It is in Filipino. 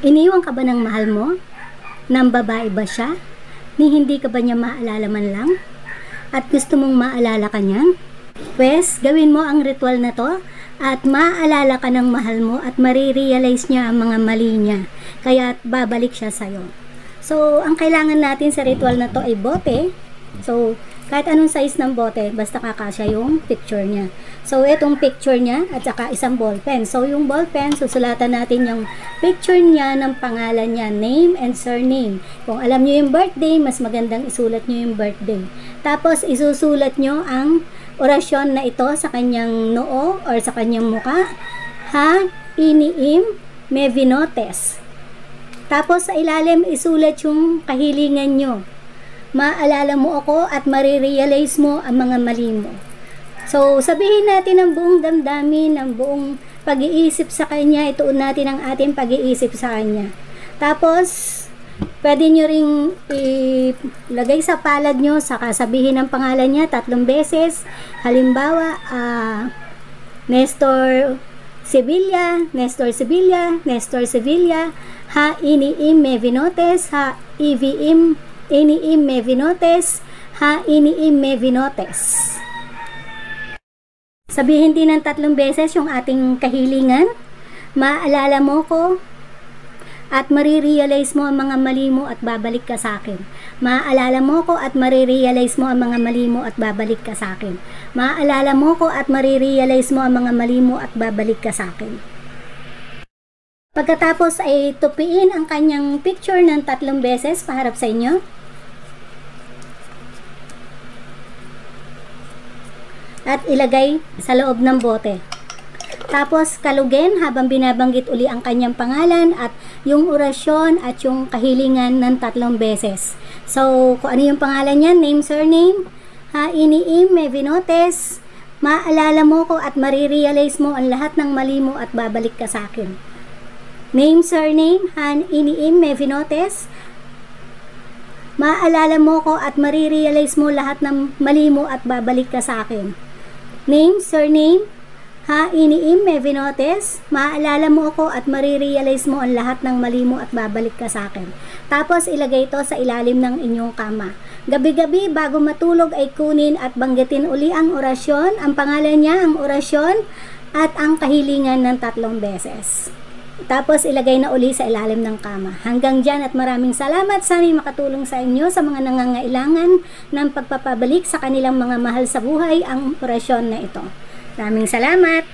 Iniwan ka ba ng mahal mo? Nang babae ba siya? Ni hindi ka ba niya maalala man lang? At gusto mong maalala ka niya? Pwes, gawin mo ang ritual na to at maaalala ka ng mahal mo at marirealize niya ang mga mali niya. Kaya babalik siya sa'yo. So, ang kailangan natin sa ritual na to ay bote. So, kahit anong size ng bote, basta kakasya yung picture niya. So, itong picture niya at saka isang ballpen. So, yung ballpen, susulatan natin yung picture niya ng pangalan niya, name and surname. Kung alam niyo yung birthday, mas magandang isulat niyo yung birthday. Tapos, isusulat niyo ang orasyon na ito sa kanyang noo or sa kanyang muka. Ha, iniim, me vinotes. Tapos, sa ilalim, isulat yung kahilingan niyo. Maalala mo ako at marirealize mo ang mga mali mo. So, sabihin natin ang buong damdamin, ang buong pag-iisip sa kanya, ituon natin ang ating pag-iisip sa kanya. Tapos, pwede nyo ring ilagay sa palad nyo, saka sabihin ang pangalan niya 3 beses. Halimbawa, Nestor Sevilla, Nestor Sevilla, Nestor Sevilla, ha iniim me vinotes, ha ivim iniim me vinotes, ha iniim me vinotes. Sabihin din ng 3 beses yung ating kahilingan. Maalala mo ko at marirealize mo ang mga mali mo at babalik ka sa akin. Maalala mo ko at marirealize mo ang mga mali mo at babalik ka sa akin. Maalala mo ko at marirealize mo ang mga mali mo at babalik ka sa akin. Pagkatapos ay tupiin ang kanyang picture ng 3 beses paharap sa inyo. At ilagay sa loob ng bote. Tapos kalugin habang binabanggit uli ang kanyang pangalan at yung orasyon at yung kahilingan ng 3 beses. So, kung ano yung pangalan niya, name, surname, ha iniim me vinotes, maalala mo ko at marirealize mo ang lahat ng mali mo at babalik ka sa akin. Name, surname, ha iniim me vinotes, maalala mo ko at marirealize mo lahat ng mali mo at babalik ka sa akin. Name, surname, ha iniim me vinotes, maalala mo ako at marirealize mo ang lahat ng mali mo at babalik ka sa akin. Tapos ilagay ito sa ilalim ng inyong kama. Gabi-gabi bago matulog ay kunin at banggitin uli ang orasyon, ang pangalan niya, ang orasyon at ang kahilingan ng 3 beses. Tapos ilagay na uli sa ilalim ng kama. Hanggang dyan at maraming salamat. Sana'y makatulong sa inyo sa mga nangangailangan ng pagpapabalik sa kanilang mga mahal sa buhay ang orasyon na ito. Maraming salamat!